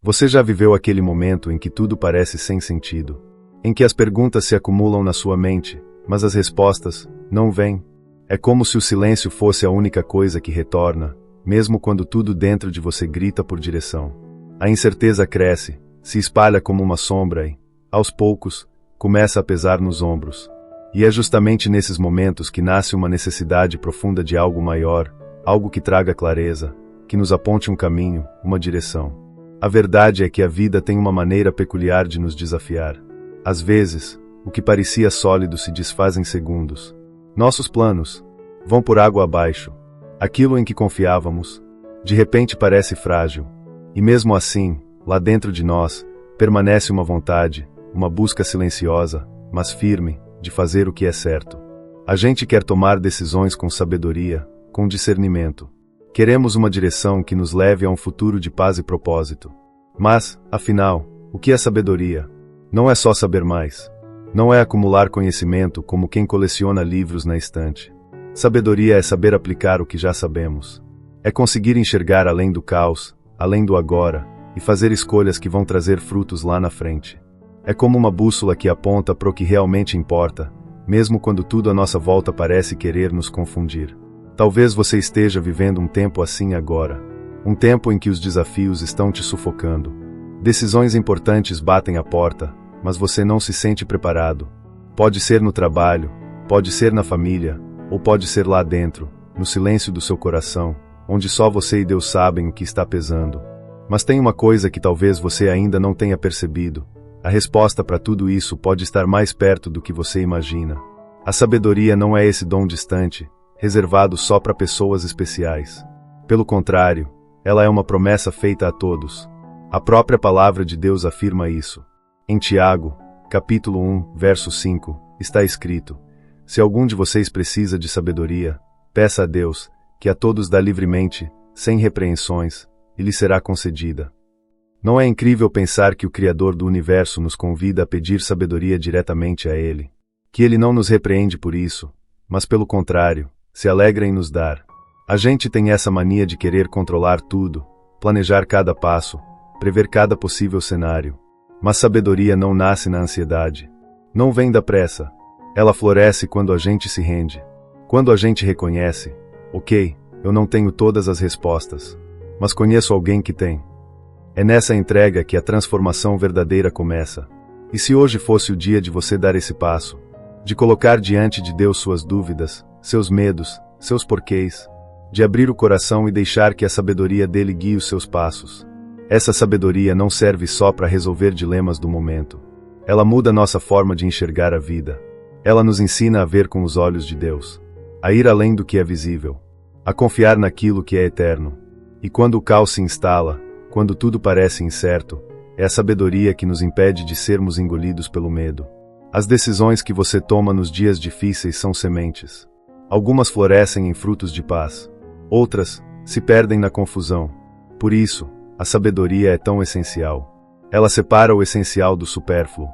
Você já viveu aquele momento em que tudo parece sem sentido? Em que as perguntas se acumulam na sua mente, mas as respostas não vêm? É como se o silêncio fosse a única coisa que retorna, mesmo quando tudo dentro de você grita por direção. A incerteza cresce, se espalha como uma sombra e, aos poucos, começa a pesar nos ombros. E é justamente nesses momentos que nasce uma necessidade profunda de algo maior, algo que traga clareza, que nos aponte um caminho, uma direção. A verdade é que a vida tem uma maneira peculiar de nos desafiar. Às vezes, o que parecia sólido se desfaz em segundos. Nossos planos vão por água abaixo. Aquilo em que confiávamos, de repente parece frágil. E mesmo assim, lá dentro de nós, permanece uma vontade, uma busca silenciosa, mas firme, de fazer o que é certo. A gente quer tomar decisões com sabedoria, com discernimento. Queremos uma direção que nos leve a um futuro de paz e propósito. Mas, afinal, o que é sabedoria? Não é só saber mais. Não é acumular conhecimento como quem coleciona livros na estante. Sabedoria é saber aplicar o que já sabemos. É conseguir enxergar além do caos, além do agora, e fazer escolhas que vão trazer frutos lá na frente. É como uma bússola que aponta para o que realmente importa, mesmo quando tudo à nossa volta parece querer nos confundir. Talvez você esteja vivendo um tempo assim agora. Um tempo em que os desafios estão te sufocando. Decisões importantes batem à porta, mas você não se sente preparado. Pode ser no trabalho, pode ser na família, ou pode ser lá dentro, no silêncio do seu coração, onde só você e Deus sabem o que está pesando. Mas tem uma coisa que talvez você ainda não tenha percebido. A resposta para tudo isso pode estar mais perto do que você imagina. A sabedoria não é esse dom distante, reservado só para pessoas especiais. Pelo contrário, ela é uma promessa feita a todos. A própria palavra de Deus afirma isso. Em Tiago, capítulo 1, verso 5, está escrito: se algum de vocês precisa de sabedoria, peça a Deus, que a todos dá livremente, sem repreensões, e lhe será concedida. Não é incrível pensar que o Criador do universo nos convida a pedir sabedoria diretamente a Ele? Que Ele não nos repreende por isso, mas pelo contrário, se alegra em nos dar. A gente tem essa mania de querer controlar tudo, planejar cada passo, prever cada possível cenário. Mas sabedoria não nasce na ansiedade. Não vem da pressa. Ela floresce quando a gente se rende. Quando a gente reconhece: ok, eu não tenho todas as respostas, mas conheço alguém que tem. É nessa entrega que a transformação verdadeira começa. E se hoje fosse o dia de você dar esse passo, de colocar diante de Deus suas dúvidas, seus medos, seus porquês, de abrir o coração e deixar que a sabedoria dele guie os seus passos. Essa sabedoria não serve só para resolver dilemas do momento. Ela muda nossa forma de enxergar a vida. Ela nos ensina a ver com os olhos de Deus, a ir além do que é visível, a confiar naquilo que é eterno. E quando o caos se instala, quando tudo parece incerto, é a sabedoria que nos impede de sermos engolidos pelo medo. As decisões que você toma nos dias difíceis são sementes. Algumas florescem em frutos de paz. Outras se perdem na confusão. Por isso, a sabedoria é tão essencial. Ela separa o essencial do supérfluo,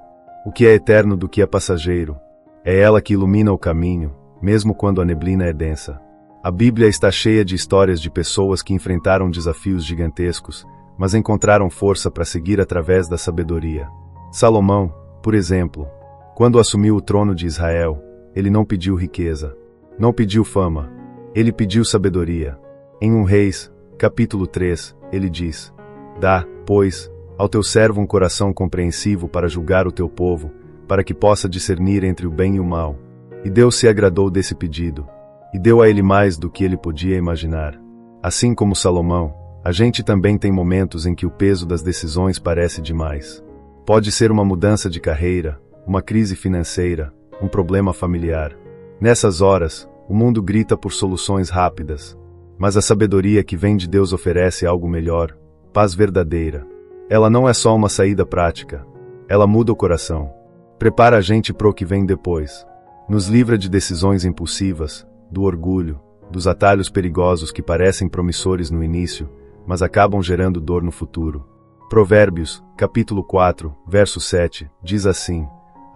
o que é eterno do que é passageiro. É ela que ilumina o caminho, mesmo quando a neblina é densa. A Bíblia está cheia de histórias de pessoas que enfrentaram desafios gigantescos, mas encontraram força para seguir através da sabedoria. Salomão, por exemplo, quando assumiu o trono de Israel, ele não pediu riqueza, não pediu fama, ele pediu sabedoria. Em 1 Reis, capítulo 3, ele diz: dá, pois, ao teu servo um coração compreensivo para julgar o teu povo, para que possa discernir entre o bem e o mal. E Deus se agradou desse pedido, e deu a ele mais do que ele podia imaginar. Assim como Salomão, a gente também tem momentos em que o peso das decisões parece demais. Pode ser uma mudança de carreira, uma crise financeira, um problema familiar. Nessas horas, o mundo grita por soluções rápidas. Mas a sabedoria que vem de Deus oferece algo melhor, paz verdadeira. Ela não é só uma saída prática. Ela muda o coração. Prepara a gente para o que vem depois. Nos livra de decisões impulsivas, do orgulho, dos atalhos perigosos que parecem promissores no início, mas acabam gerando dor no futuro. Provérbios, capítulo 4, verso 7, diz assim: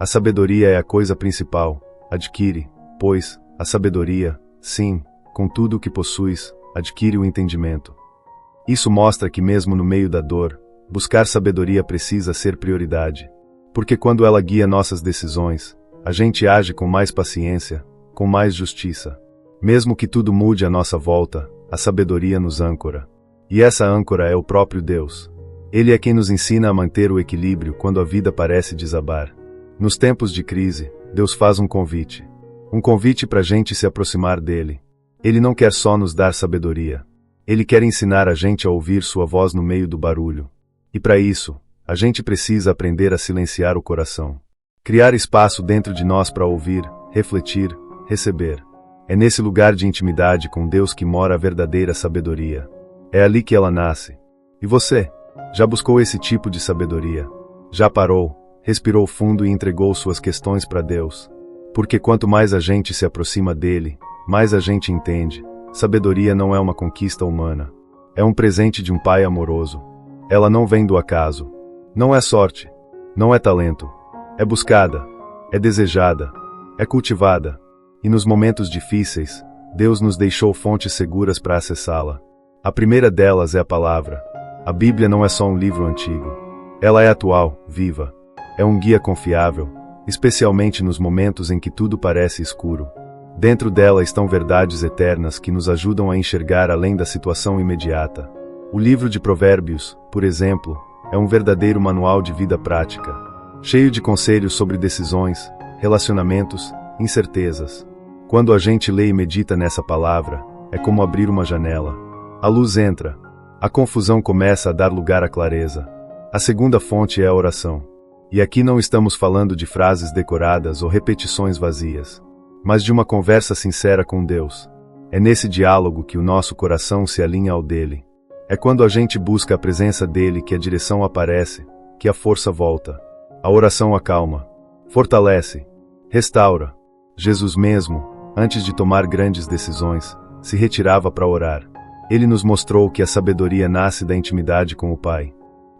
a sabedoria é a coisa principal. Adquire, pois, a sabedoria, sim, com tudo o que possuis, adquire o entendimento. Isso mostra que mesmo no meio da dor, buscar sabedoria precisa ser prioridade. Porque quando ela guia nossas decisões, a gente age com mais paciência, com mais justiça. Mesmo que tudo mude à nossa volta, a sabedoria nos âncora. E essa âncora é o próprio Deus. Ele é quem nos ensina a manter o equilíbrio quando a vida parece desabar. Nos tempos de crise, Deus faz um convite. Um convite para a gente se aproximar dele. Ele não quer só nos dar sabedoria. Ele quer ensinar a gente a ouvir sua voz no meio do barulho. E para isso, a gente precisa aprender a silenciar o coração. Criar espaço dentro de nós para ouvir, refletir, receber. É nesse lugar de intimidade com Deus que mora a verdadeira sabedoria. É ali que ela nasce. E você? Já buscou esse tipo de sabedoria? Já parou, respirou fundo e entregou suas questões para Deus? Porque quanto mais a gente se aproxima dele, mais a gente entende. Sabedoria não é uma conquista humana. É um presente de um pai amoroso. Ela não vem do acaso. Não é sorte. Não é talento. É buscada. É desejada. É cultivada. E nos momentos difíceis, Deus nos deixou fontes seguras para acessá-la. A primeira delas é a palavra. A Bíblia não é só um livro antigo. Ela é atual, viva. É um guia confiável, especialmente nos momentos em que tudo parece escuro. Dentro dela estão verdades eternas que nos ajudam a enxergar além da situação imediata. O livro de Provérbios, por exemplo, é um verdadeiro manual de vida prática, cheio de conselhos sobre decisões, relacionamentos, incertezas. Quando a gente lê e medita nessa palavra, é como abrir uma janela. A luz entra. A confusão começa a dar lugar à clareza. A segunda fonte é a oração. E aqui não estamos falando de frases decoradas ou repetições vazias, mas de uma conversa sincera com Deus. É nesse diálogo que o nosso coração se alinha ao dele. É quando a gente busca a presença dele que a direção aparece, que a força volta. A oração acalma, fortalece, restaura. Jesus mesmo, antes de tomar grandes decisões, se retirava para orar. Ele nos mostrou que a sabedoria nasce da intimidade com o Pai.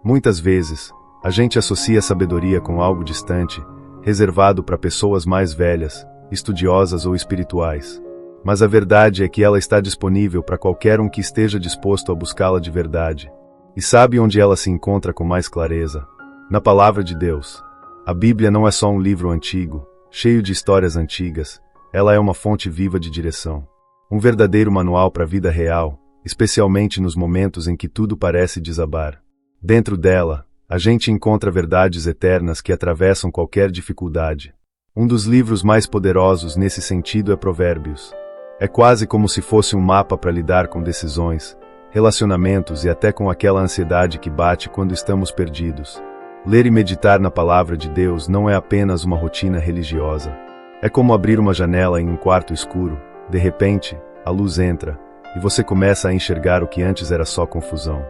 Muitas vezes, a gente associa a sabedoria com algo distante, reservado para pessoas mais velhas, estudiosas ou espirituais. Mas a verdade é que ela está disponível para qualquer um que esteja disposto a buscá-la de verdade. E sabe onde ela se encontra com mais clareza? Na Palavra de Deus. A Bíblia não é só um livro antigo, cheio de histórias antigas, ela é uma fonte viva de direção. Um verdadeiro manual para a vida real, especialmente nos momentos em que tudo parece desabar. Dentro dela, a gente encontra verdades eternas que atravessam qualquer dificuldade. Um dos livros mais poderosos nesse sentido é Provérbios. É quase como se fosse um mapa para lidar com decisões, relacionamentos e até com aquela ansiedade que bate quando estamos perdidos. Ler e meditar na palavra de Deus não é apenas uma rotina religiosa. É como abrir uma janela em um quarto escuro. De repente, a luz entra, e você começa a enxergar o que antes era só confusão.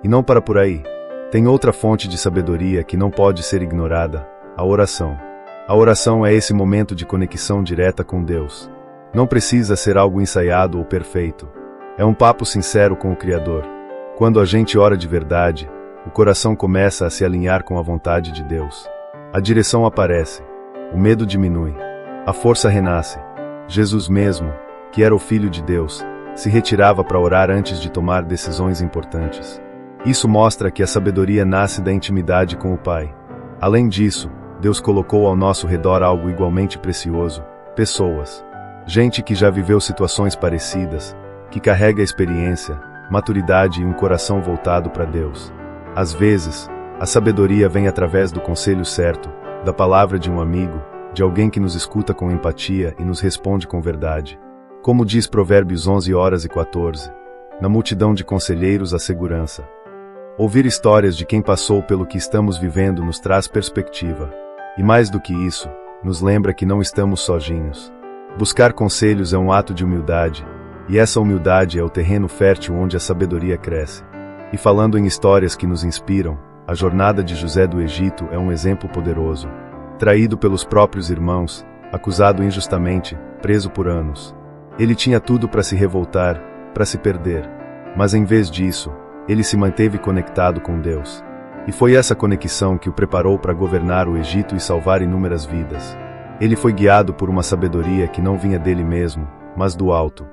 E não para por aí. Tem outra fonte de sabedoria que não pode ser ignorada: a oração. A oração é esse momento de conexão direta com Deus. Não precisa ser algo ensaiado ou perfeito. É um papo sincero com o Criador. Quando a gente ora de verdade, o coração começa a se alinhar com a vontade de Deus. A direção aparece. O medo diminui. A força renasce. Jesus mesmo, que era o Filho de Deus, se retirava para orar antes de tomar decisões importantes. Isso mostra que a sabedoria nasce da intimidade com o Pai. Além disso, Deus colocou ao nosso redor algo igualmente precioso: pessoas. Gente que já viveu situações parecidas, que carrega experiência, maturidade e um coração voltado para Deus. Às vezes, a sabedoria vem através do conselho certo, da palavra de um amigo, de alguém que nos escuta com empatia e nos responde com verdade. Como diz Provérbios 11:14, na multidão de conselheiros há segurança. Ouvir histórias de quem passou pelo que estamos vivendo nos traz perspectiva. E mais do que isso, nos lembra que não estamos sozinhos. Buscar conselhos é um ato de humildade, e essa humildade é o terreno fértil onde a sabedoria cresce. E falando em histórias que nos inspiram, a jornada de José do Egito é um exemplo poderoso. Traído pelos próprios irmãos, acusado injustamente, preso por anos. Ele tinha tudo para se revoltar, para se perder. Mas em vez disso, ele se manteve conectado com Deus. E foi essa conexão que o preparou para governar o Egito e salvar inúmeras vidas. Ele foi guiado por uma sabedoria que não vinha dele mesmo, mas do alto.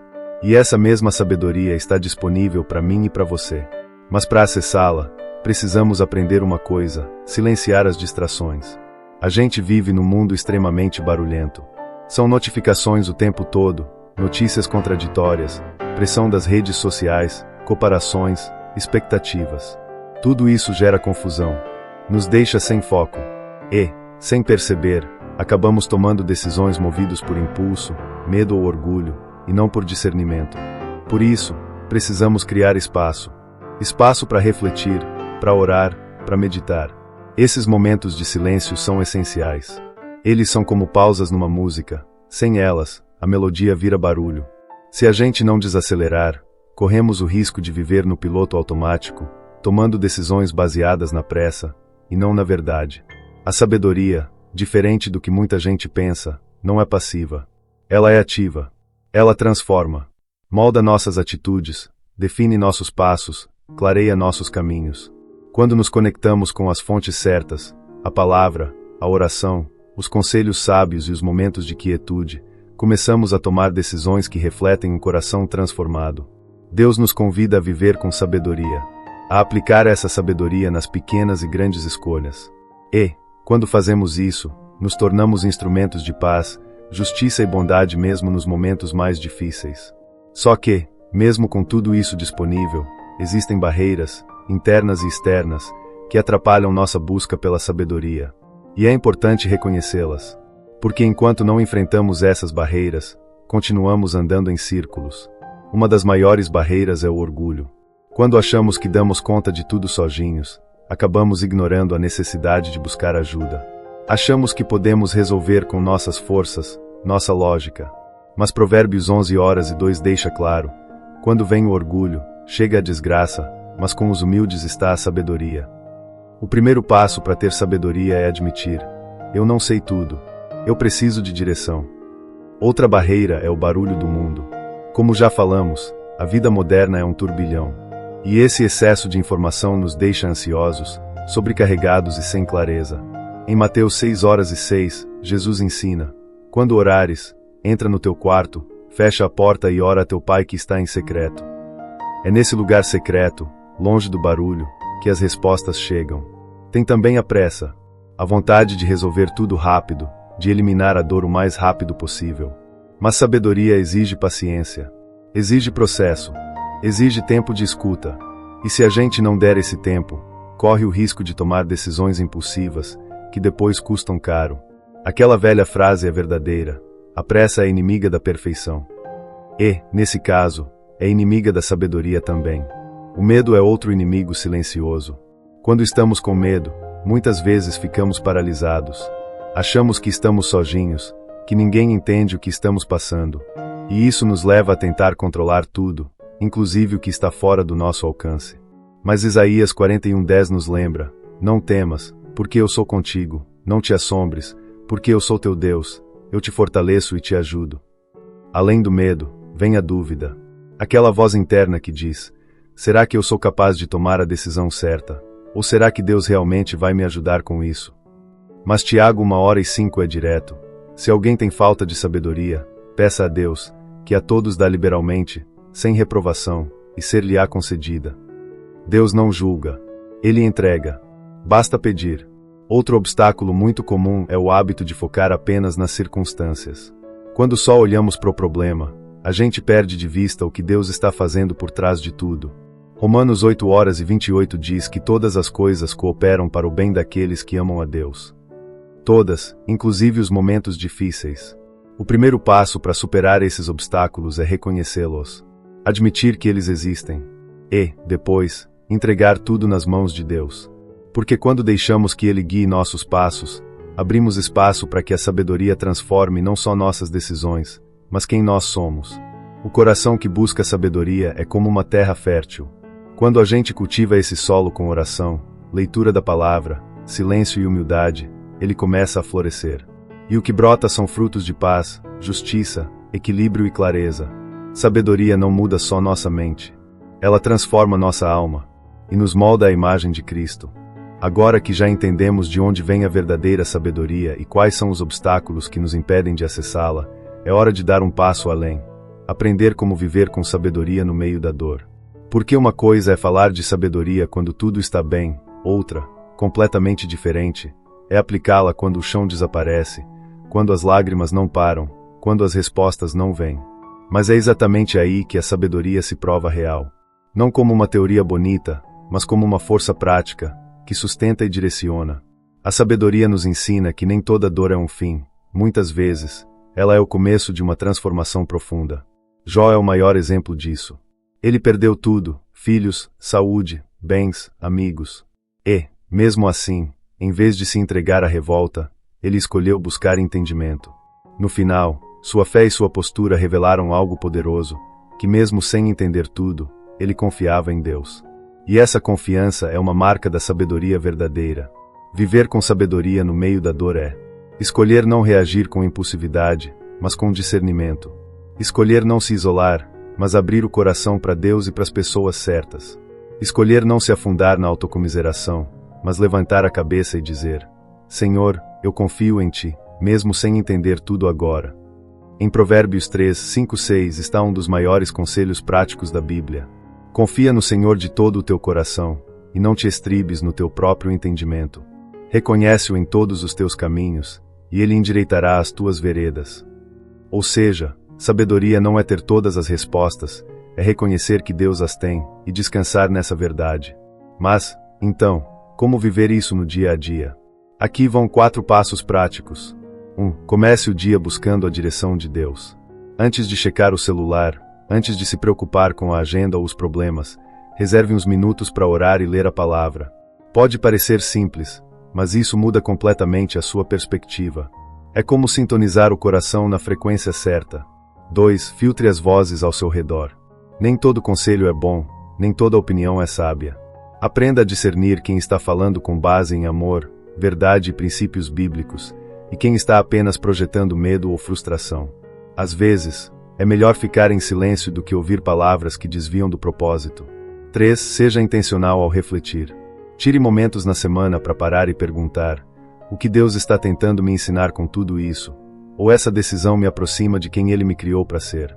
E essa mesma sabedoria está disponível para mim e para você. Mas para acessá-la, precisamos aprender uma coisa: silenciar as distrações. A gente vive num mundo extremamente barulhento. São notificações o tempo todo, notícias contraditórias, pressão das redes sociais, comparações, expectativas. Tudo isso gera confusão, nos deixa sem foco e, sem perceber, acabamos tomando decisões movidos por impulso, medo ou orgulho, e não por discernimento. Por isso, precisamos criar espaço. Espaço para refletir, para orar, para meditar. Esses momentos de silêncio são essenciais. Eles são como pausas numa música. Sem elas, a melodia vira barulho. Se a gente não desacelerar, corremos o risco de viver no piloto automático, tomando decisões baseadas na pressa, e não na verdade. A sabedoria, diferente do que muita gente pensa, não é passiva. Ela é ativa. Ela transforma. Molda nossas atitudes, define nossos passos, clareia nossos caminhos. Quando nos conectamos com as fontes certas, a palavra, a oração, os conselhos sábios e os momentos de quietude, começamos a tomar decisões que refletem um coração transformado. Deus nos convida a viver com sabedoria, a aplicar essa sabedoria nas pequenas e grandes escolhas. E, quando fazemos isso, nos tornamos instrumentos de paz, justiça e bondade mesmo nos momentos mais difíceis. Só que, mesmo com tudo isso disponível, existem barreiras, internas e externas, que atrapalham nossa busca pela sabedoria. E é importante reconhecê-las, porque enquanto não enfrentamos essas barreiras, continuamos andando em círculos. Uma das maiores barreiras é o orgulho. Quando achamos que damos conta de tudo sozinhos, acabamos ignorando a necessidade de buscar ajuda. Achamos que podemos resolver com nossas forças, nossa lógica. Mas Provérbios 11:2 deixa claro: quando vem o orgulho, chega a desgraça, mas com os humildes está a sabedoria. O primeiro passo para ter sabedoria é admitir: eu não sei tudo, eu preciso de direção. Outra barreira é o barulho do mundo. Como já falamos, a vida moderna é um turbilhão. E esse excesso de informação nos deixa ansiosos, sobrecarregados e sem clareza. Em Mateus 6:6, Jesus ensina: quando orares, entra no teu quarto, fecha a porta e ora a teu Pai que está em secreto. É nesse lugar secreto, longe do barulho, que as respostas chegam. Tem também a pressa, a vontade de resolver tudo rápido, de eliminar a dor o mais rápido possível. Mas sabedoria exige paciência, exige processo, exige tempo de escuta. E se a gente não der esse tempo, corre o risco de tomar decisões impulsivas, que depois custam caro. Aquela velha frase é verdadeira: a pressa é inimiga da perfeição. E, nesse caso, é inimiga da sabedoria também. O medo é outro inimigo silencioso. Quando estamos com medo, muitas vezes ficamos paralisados. Achamos que estamos sozinhos, que ninguém entende o que estamos passando. E isso nos leva a tentar controlar tudo, inclusive o que está fora do nosso alcance. Mas Isaías 41:10 nos lembra: não temas, porque eu sou contigo, não te assombres, porque eu sou teu Deus, eu te fortaleço e te ajudo. Além do medo, vem a dúvida. Aquela voz interna que diz: será que eu sou capaz de tomar a decisão certa? Ou será que Deus realmente vai me ajudar com isso? Mas Tiago 1:5 é direto: se alguém tem falta de sabedoria, peça a Deus, que a todos dá liberalmente, sem reprovação, e ser-lhe-á concedida. Deus não julga, Ele entrega. Basta pedir. Outro obstáculo muito comum é o hábito de focar apenas nas circunstâncias. Quando só olhamos para o problema, a gente perde de vista o que Deus está fazendo por trás de tudo. Romanos 8:28 diz que todas as coisas cooperam para o bem daqueles que amam a Deus. Todas, inclusive os momentos difíceis. O primeiro passo para superar esses obstáculos é reconhecê-los. Admitir que eles existem. E, depois, entregar tudo nas mãos de Deus. Porque quando deixamos que Ele guie nossos passos, abrimos espaço para que a sabedoria transforme não só nossas decisões, mas quem nós somos. O coração que busca sabedoria é como uma terra fértil. Quando a gente cultiva esse solo com oração, leitura da palavra, silêncio e humildade, ele começa a florescer. E o que brota são frutos de paz, justiça, equilíbrio e clareza. Sabedoria não muda só nossa mente. Ela transforma nossa alma e nos molda à imagem de Cristo. Agora que já entendemos de onde vem a verdadeira sabedoria e quais são os obstáculos que nos impedem de acessá-la, é hora de dar um passo além. Aprender como viver com sabedoria no meio da dor. Porque uma coisa é falar de sabedoria quando tudo está bem, outra, completamente diferente, é aplicá-la quando o chão desaparece, quando as lágrimas não param, quando as respostas não vêm. Mas é exatamente aí que a sabedoria se prova real. Não como uma teoria bonita, mas como uma força prática, que sustenta e direciona. A sabedoria nos ensina que nem toda dor é um fim, muitas vezes, ela é o começo de uma transformação profunda. Jó é o maior exemplo disso. Ele perdeu tudo, filhos, saúde, bens, amigos. E, mesmo assim, em vez de se entregar à revolta, ele escolheu buscar entendimento. No final, sua fé e sua postura revelaram algo poderoso, que mesmo sem entender tudo, ele confiava em Deus. E essa confiança é uma marca da sabedoria verdadeira. Viver com sabedoria no meio da dor é escolher não reagir com impulsividade, mas com discernimento. Escolher não se isolar, mas abrir o coração para Deus e para as pessoas certas. Escolher não se afundar na autocomiseração, mas levantar a cabeça e dizer: Senhor, eu confio em Ti, mesmo sem entender tudo agora. Em Provérbios 3, 5, 6 está um dos maiores conselhos práticos da Bíblia. Confia no Senhor de todo o teu coração, e não te estribes no teu próprio entendimento. Reconhece-o em todos os teus caminhos, e Ele endireitará as tuas veredas. Ou seja, sabedoria não é ter todas as respostas, é reconhecer que Deus as tem, e descansar nessa verdade. Mas, então, como viver isso no dia a dia? Aqui vão 4 passos práticos. 1. Comece o dia buscando a direção de Deus. Antes de checar o celular, antes de se preocupar com a agenda ou os problemas, reserve uns minutos para orar e ler a palavra. Pode parecer simples, mas isso muda completamente a sua perspectiva. É como sintonizar o coração na frequência certa. 2. Filtre as vozes ao seu redor. Nem todo conselho é bom, nem toda opinião é sábia. Aprenda a discernir quem está falando com base em amor, verdade e princípios bíblicos, e quem está apenas projetando medo ou frustração. Às vezes, é melhor ficar em silêncio do que ouvir palavras que desviam do propósito. 3. Seja intencional ao refletir. Tire momentos na semana para parar e perguntar: o que Deus está tentando me ensinar com tudo isso? Ou essa decisão me aproxima de quem Ele me criou para ser?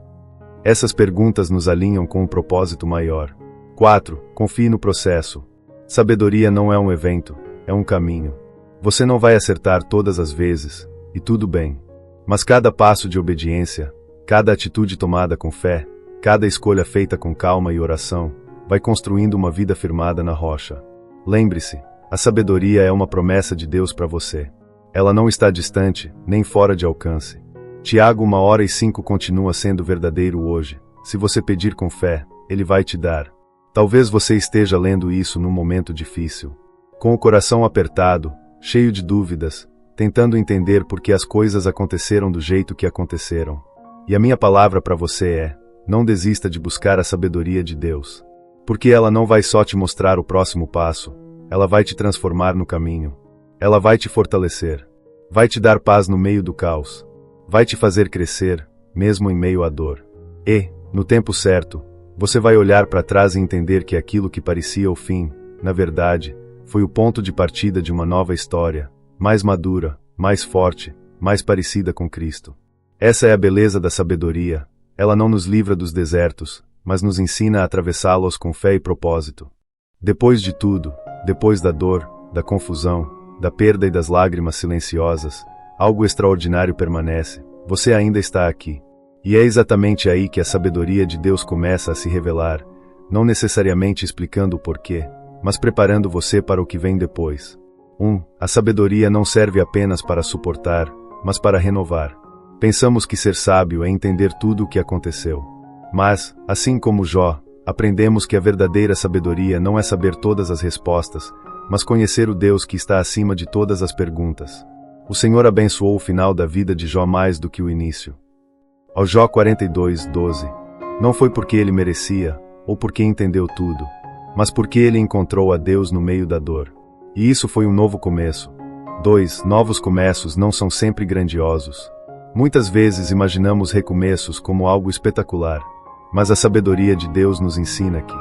Essas perguntas nos alinham com um propósito maior. 4. Confie no processo. Sabedoria não é um evento, é um caminho. Você não vai acertar todas as vezes, e tudo bem. Mas cada passo de obediência, cada atitude tomada com fé, cada escolha feita com calma e oração, vai construindo uma vida firmada na rocha. Lembre-se, a sabedoria é uma promessa de Deus para você. Ela não está distante, nem fora de alcance. Tiago 1:05 continua sendo verdadeiro hoje. Se você pedir com fé, Ele vai te dar. Talvez você esteja lendo isso num momento difícil. Com o coração apertado, cheio de dúvidas, tentando entender por que as coisas aconteceram do jeito que aconteceram. E a minha palavra para você é: não desista de buscar a sabedoria de Deus. Porque ela não vai só te mostrar o próximo passo, ela vai te transformar no caminho. Ela vai te fortalecer. Vai te dar paz no meio do caos. Vai te fazer crescer, mesmo em meio à dor. E, no tempo certo, você vai olhar para trás e entender que aquilo que parecia o fim, na verdade, foi o ponto de partida de uma nova história, mais madura, mais forte, mais parecida com Cristo. Essa é a beleza da sabedoria. Ela não nos livra dos desertos, mas nos ensina a atravessá-los com fé e propósito. Depois de tudo, depois da dor, da confusão, da perda e das lágrimas silenciosas, algo extraordinário permanece. Você ainda está aqui. E é exatamente aí que a sabedoria de Deus começa a se revelar, não necessariamente explicando o porquê, mas preparando você para o que vem depois. 1. A sabedoria não serve apenas para suportar, mas para renovar. Pensamos que ser sábio é entender tudo o que aconteceu. Mas, assim como Jó, aprendemos que a verdadeira sabedoria não é saber todas as respostas, mas conhecer o Deus que está acima de todas as perguntas. O Senhor abençoou o final da vida de Jó mais do que o início. Ao Jó 42:12. Não foi porque ele merecia, ou porque entendeu tudo, mas porque ele encontrou a Deus no meio da dor. E isso foi um novo começo. 2. Novos começos não são sempre grandiosos. Muitas vezes imaginamos recomeços como algo espetacular, mas a sabedoria de Deus nos ensina que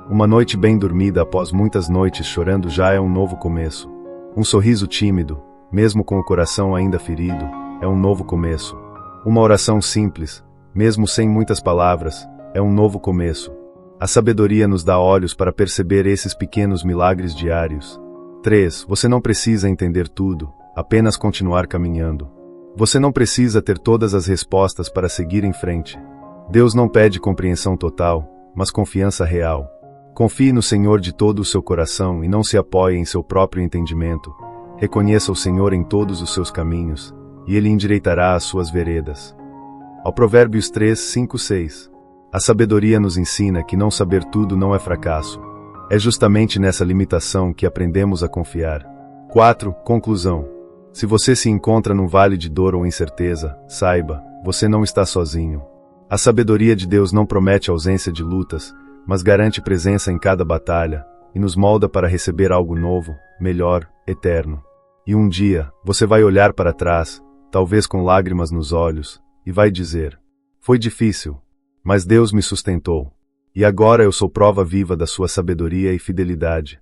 uma noite bem dormida após muitas noites chorando já é um novo começo. Um sorriso tímido, mesmo com o coração ainda ferido, é um novo começo. Uma oração simples, mesmo sem muitas palavras, é um novo começo. A sabedoria nos dá olhos para perceber esses pequenos milagres diários. 3. Você não precisa entender tudo, apenas continuar caminhando. Você não precisa ter todas as respostas para seguir em frente. Deus não pede compreensão total, mas confiança real. Confie no Senhor de todo o seu coração e não se apoie em seu próprio entendimento. Reconheça o Senhor em todos os seus caminhos, e Ele endireitará as suas veredas. Ao Provérbios 3, 5, 6. A sabedoria nos ensina que não saber tudo não é fracasso. É justamente nessa limitação que aprendemos a confiar. 4. Conclusão. Se você se encontra num vale de dor ou incerteza, saiba, você não está sozinho. A sabedoria de Deus não promete ausência de lutas, mas garante presença em cada batalha, e nos molda para receber algo novo, melhor, eterno. E um dia, você vai olhar para trás, talvez com lágrimas nos olhos, e vai dizer: foi difícil, mas Deus me sustentou. E agora eu sou prova viva da sua sabedoria e fidelidade.